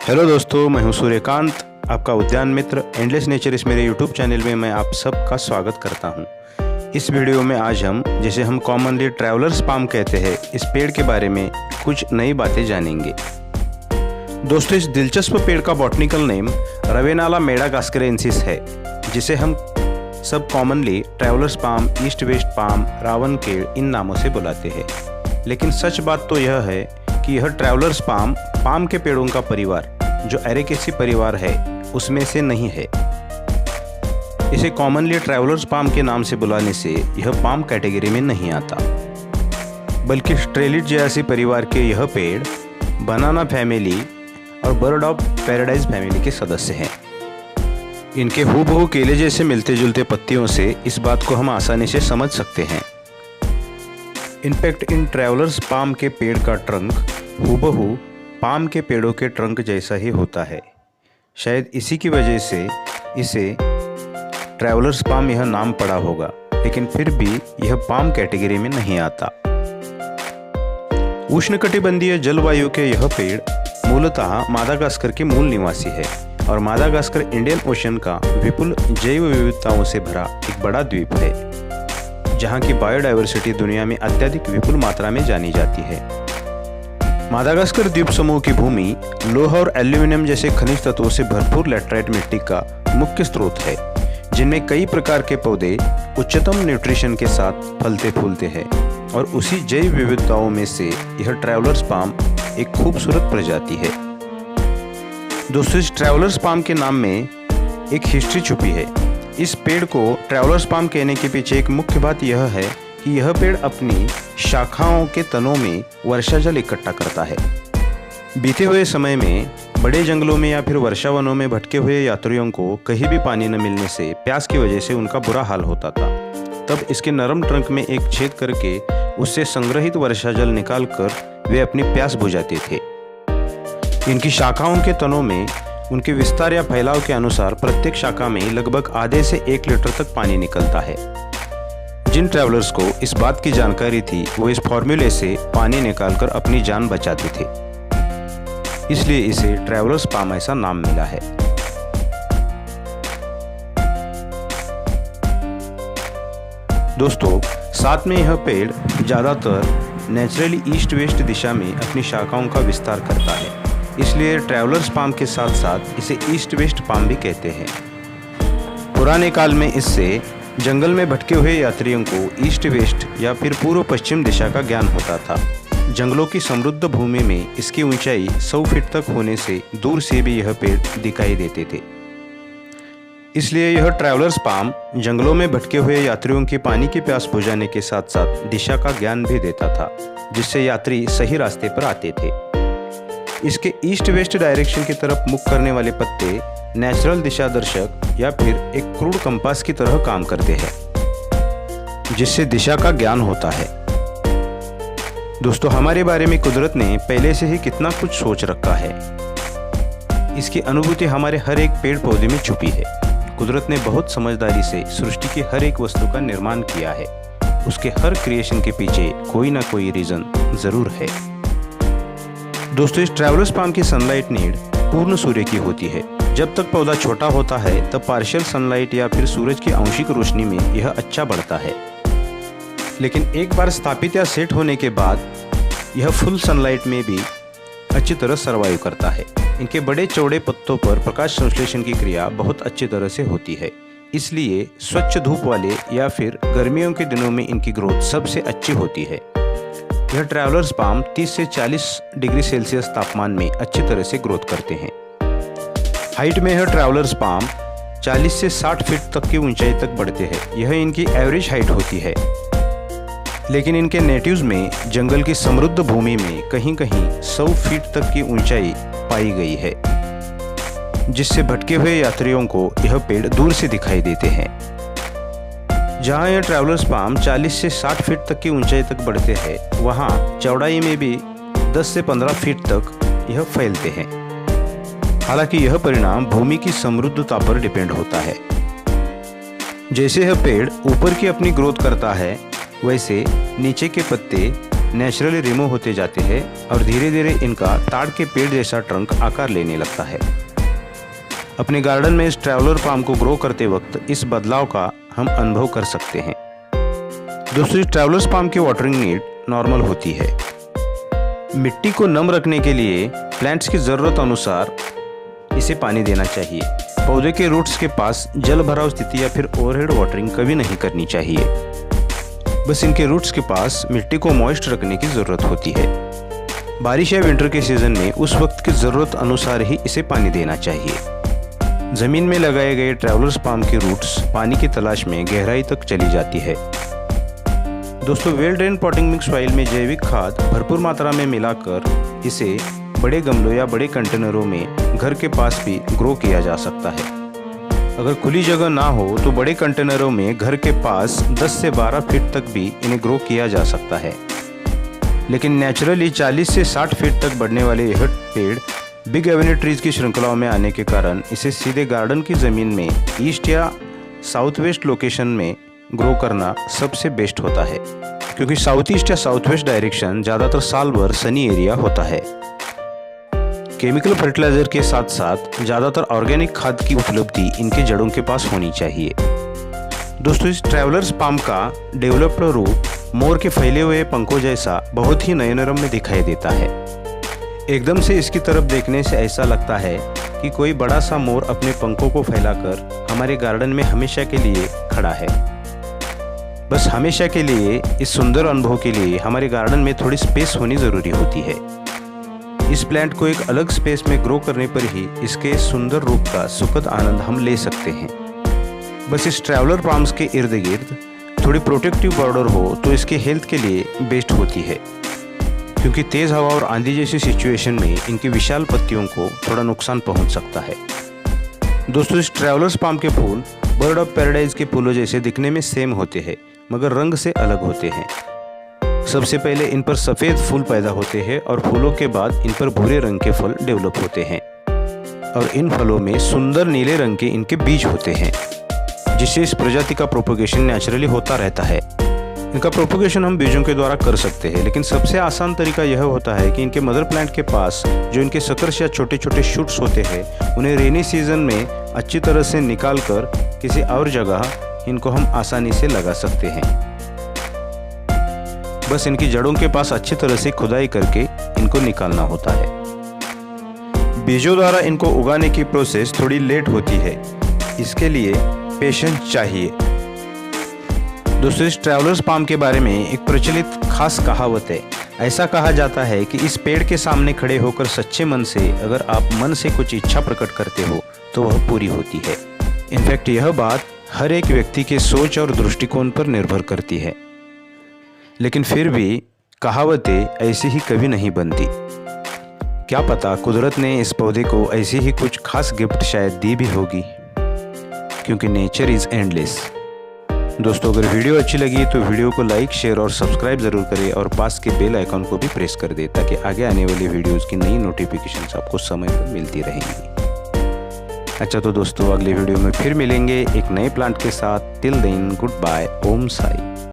Hello दोस्तों, मैं हूं सूर्यकांत, आपका उद्यान मित्र एंडलेस नेचर। इस मेरे यूट्यूब चैनल में मैं आप सबका स्वागत करता हूं। इस वीडियो में आज हम, जिसे हम कॉमनली ट्रैवलर्स पाम कहते हैं, इस पेड़ के बारे में कुछ नई बातें जानेंगे। दोस्तों, इस दिलचस्प पेड़ का बॉटनिकल नेम रवेनाला मेडागास्करेंसिस है, जिसे हम सब commonly travellers palm, east west palm, Ravan केड़ इन नामों से बुलाते हैं। लेकिन सच बात तो यह है कि यह ट्रैवलर्स पाम के पेड़ों का परिवार, जो एरेकेसी परिवार है, उसमें से नहीं है। इसे कॉमनली ट्रैवलर्स पाम के नाम से बुलाने से यह पाम कैटेगरी में नहीं आता, बल्कि स्ट्रेलिडजेआसी परिवार के यह पेड़ बनाना फैमिली और बर्ड ऑफ पैराडाइज फैमिली के सदस्य हैं। इनके हूबहू केले जैसे मिलते जुलते पत्तियों से इस बात को हम आसानी से समझ सकते हैं। इनफैक्ट इन ट्रैवलर्स पाम के पेड़ का ट्रंक हूबहू पाम के पेड़ों के ट्रंक जैसा ही होता है। शायद इसी की वजह से इसे ट्रैवलर्स पाम यह नाम पड़ा होगा, लेकिन फिर भी यह पाम कैटेगरी में नहीं आता। उष्णकटिबंधीय जलवायु के यह पेड़ मूलतः मादागास्कर के मूल निवासी है, और मादागास्कर इंडियन ओशन का विपुल जैव विविधताओं से भरा एक बड़ा द्वीप है, जहां की बायोडायवर्सिटी दुनिया में अत्यधिक विपुल मात्रा में जानी जाती है। मादागास्कर द्वीप समूह की भूमि लोहा और एल्यूमिनियम जैसे खनिज तत्वों से भरपूर लैटराइट मिट्टी का मुख्य स्रोत है, जिनमें कई प्रकार के पौधे उच्चतम न्यूट्रिशन के साथ फलते फूलते हैं, और उसी जैव विविधताओं में से यह ट्रैवलर्स पाम एक खूबसूरत प्रजाति है। दोस्तों, इस ट्रैवलर्स पाम के नाम में एक हिस्ट्री छुपी है। इस पेड़ को ट्रैवलर्स पाम कहने के पीछे एक मुख्य बात यह है कि यह पेड़ अपनी शाखाओं के तनों में वर्षा जल इकट्ठा करता है। बीते हुए समय में बड़े जंगलों में या फिर वर्षावनों में भटके हुए यात्रियों को कहीं भी पानी न मिलने से प्यास की वजह से उनका बुरा हाल होता था। तब इसके नरम ट्रंक में एक छेद करके उससे संग्रहित वर्षा जल निकालकर वे अपनी प्यास बुझाते थे। इनकी शाखाओं के तनों में उनके विस्तार या फैलाव के अनुसार प्रत्येक शाखा में लगभग आधे से 1 लीटर तक पानी निकलता है। जिन ट्रैवलर्स को इस बात की जानकारी थी, वो इस फॉर्मूले से पानी निकालकर अपनी जान बचाते थे, इसलिए इसे ट्रैवलर्स पाम ऐसा नाम मिला है। दोस्तों, साथ में यह पेड़ ज़्यादातर नेचुरली ईस्ट वेस्ट दिशा में अपनी शाखाओं का विस्तार करता है, इसलिए ट्रैवलर्स पाम के साथ साथ इसे ईस्ट वेस्ट पाम भी कहते हैं। पुराने काल में इससे जंगल में भटके हुए यात्रियों को ईस्ट वेस्ट या फिर पूर्व पश्चिम दिशा का ज्ञान होता था। जंगलों की समृद्ध भूमि में इसकी ऊंचाई 100 फीट तक होने से दूर से भी यह पेड़ दिखाई देते थे, इसलिए यह ट्रैवलर्स पाम जंगलों में भटके हुए यात्रियों की पानी की प्यास बुझाने के साथ साथ दिशा का ज्ञान भी देता था, जिससे यात्री सही रास्ते पर आते थे। इसके ईस्ट वेस्ट डायरेक्शन की तरफ मुख करने वाले पत्ते नेचुरल दिशा दर्शक या फिर एक क्रूड कंपास की तरह काम करते हैं, जिससे दिशा का ज्ञान होता है। दोस्तों, हमारे बारे में कुदरत ने पहले से ही कितना कुछ सोच रखा है। इसकी अनुभूति हमारे हर एक पेड़ पौधे में छुपी है। कुदरत ने बहुत समझदारी से सृष्टि की हर एक वस्तु का निर्माण किया है। उसके हर क्रिएशन के पीछे कोई ना कोई रीजन जरूर है। दोस्तों, इस ट्रैवलर्स पाम की सनलाइट नीड पूर्ण सूर्य की होती है। जब तक पौधा छोटा होता है तब पार्शियल सनलाइट या फिर सूरज की आंशिक रोशनी में यह अच्छा बढ़ता है, लेकिन एक बार स्थापित या सेट होने के बाद यह फुल सनलाइट में भी अच्छी तरह सर्वाइव करता है। इनके बड़े चौड़े पत्तों पर प्रकाश संश्लेषण की क्रिया बहुत अच्छी तरह से होती है, इसलिए स्वच्छ धूप वाले या फिर गर्मियों के दिनों में इनकी ग्रोथ सबसे अच्छी होती है। यह ट्रैवलर्स पाम 30 से 40 डिग्री सेल्सियस तापमान में अच्छी तरह से ग्रोथ करते हैं। हाइट में यह ट्रैवलर्स पाम 40 से 60 फीट तक की ऊंचाई तक बढ़ते हैं। यह इनकी एवरेज हाइट होती है, लेकिन इनके नेटिव्स में जंगल की समृद्ध भूमि में कहीं कहीं 100 फीट तक की ऊंचाई पाई गई है, जिससे भटके हुए यात्रियों को यह पेड़ दूर से दिखाई देते हैं। जहां यह ट्रैवलर्स पाम 40 से 60 फीट तक की ऊंचाई तक बढ़ते हैं, वहां चौड़ाई में भी 10 से 15 फीट तक यह फैलते हैं। हालांकि यह परिणाम भूमि की समृद्धता पर डिपेंड होता है। जैसे यह पेड़ ऊपर की अपनी ग्रोथ करता है, वैसे नीचे के पत्ते नेचुरली रिमूव होते जाते हैं और धीरे धीरे इनका ताड़ के पेड़ जैसा ट्रंक आकार लेने लगता है। अपने गार्डन में इस ट्रैवलर पाम को ग्रो करते वक्त इस बदलाव का हम अनुभव कर सकते हैं। दोस्तों, इस ट्रैवलर्स पाम की वाटरिंग नीड नॉर्मल होती है। मिट्टी को नम रखने के लिए प्लांट्स की ज़रूरत अनुसार इसे पानी देना चाहिए। पौधे के रूट्स के पास जल भराव स्थिति या फिर ओवरहेड वाटरिंग कभी नहीं करनी चाहिए। बस इनके रूट्स के पास मिट्टी को मॉइस्ट रखने की ज़रूरत होती है। बारिश या विंटर के सीज़न में उस वक्त की ज़रूरत अनुसार ही इसे पानी देना चाहिए। ज़मीन में लगाए गए ट्रैवलर्स पाम की रूट्स पानी की तलाश में गहराई तक चली जाती है। दोस्तों, well drain potting mix soil में जैविक खाद भरपूर मात्रा में मिलाकर इसे बड़े गमलों या बड़े कंटेनरों में घर के पास भी ग्रो किया जा सकता है। अगर खुली जगह ना हो तो बड़े कंटेनरों में घर के पास 10 से 12 फीट तक भी इन्हें ग्रो किया जा सकता है। लेकिन नेचुरली 40 से 60 फीट तक बढ़ने वाले यह पेड़ बिग एवेन्यू ट्रीज की श्रृंखलाओं में आने के कारण इसे सीधे गार्डन की ज़मीन में ईस्ट या साउथ वेस्ट लोकेशन में ग्रो करना सबसे बेस्ट होता है, क्योंकि साउथ ईस्ट या साउथ वेस्ट डायरेक्शन ज़्यादातर साल भर सनी एरिया होता है। केमिकल फर्टिलाइजर के साथ साथ ज़्यादातर ऑर्गेनिक खाद की उपलब्धि इनके जड़ों के पास होनी चाहिए। दोस्तों, इस ट्रैवलर्स पाम का डेवलप्ड रूप मोर के फैले हुए पंखों जैसा बहुत ही नयनरम्य दिखाई देता है। एकदम से इसकी तरफ देखने से ऐसा लगता है कि कोई बड़ा सा मोर अपने पंखों को फैलाकर हमारे गार्डन में हमेशा के लिए खड़ा है। बस हमेशा के लिए इस सुंदर अनुभव के लिए हमारे गार्डन में थोड़ी स्पेस होनी ज़रूरी होती है। इस प्लांट को एक अलग स्पेस में ग्रो करने पर ही इसके सुंदर रूप का सुखद आनंद हम ले सकते हैं। बस इस ट्रैवलर पाम्स के इर्द गिर्द थोड़ी प्रोटेक्टिव बॉर्डर हो तो इसके हेल्थ के लिए बेस्ट होती है, क्योंकि तेज़ हवा और आंधी जैसी सिचुएशन में इनकी विशाल पत्तियों को थोड़ा नुकसान पहुंच सकता है। दोस्तों, इस ट्रैवलर्स पाम के फूल बर्ड ऑफ पैराडाइज के फूलों जैसे दिखने में सेम होते हैं, मगर रंग से अलग होते हैं। सबसे पहले इन पर सफ़ेद फूल पैदा होते हैं और फूलों के बाद इन पर भूरे रंग के फल डेवलप होते हैं और इन फलों में सुंदर नीले रंग के इनके बीज होते हैं, जिससे इस प्रजाति का प्रोपोगेशन नेचुरली होता रहता है। इनका प्रोपोगेशन हम बीजों के द्वारा कर सकते हैं, लेकिन सबसे आसान तरीका यह होता है कि इनके मदर प्लांट के पास जो इनके सकर्स या छोटे छोटे शूट्स होते हैं उन्हें रेनी सीजन में अच्छी तरह से निकाल कर किसी और जगह इनको हम आसानी से लगा सकते हैं। बस इनकी जड़ों के पास अच्छी तरह से खुदाई करके इनको निकालना होता है। बीजों द्वारा इनको उगाने की प्रोसेस थोड़ी लेट होती है, इसके लिए पेशेंस चाहिए। दोस्तों, इस ट्रैवलर्स पाम के बारे में एक प्रचलित खास कहावत है। ऐसा कहा जाता है कि इस पेड़ के सामने खड़े होकर सच्चे मन से अगर आप मन से कुछ इच्छा प्रकट करते हो तो वह पूरी होती है। इनफैक्ट यह बात हर एक व्यक्ति के सोच और दृष्टिकोण पर निर्भर करती है, लेकिन फिर भी कहावतें ऐसी ही कभी नहीं बनती। क्या पता कुदरत ने इस पौधे को ऐसी ही कुछ खास गिफ्ट शायद दी भी होगी, क्योंकि नेचर इज़ एंडलेस। दोस्तों, अगर वीडियो अच्छी लगी तो वीडियो को लाइक, शेयर और सब्सक्राइब ज़रूर करें और पास के बेल आइकन को भी प्रेस कर दें, ताकि आगे आने वाली वीडियोज़ की नई नोटिफिकेशंस आपको समय पर मिलती रहेंगी। अच्छा, तो दोस्तों, अगले वीडियो में फिर मिलेंगे एक नए प्लांट के साथ। टिल देन, गुड बाय, ओम साई।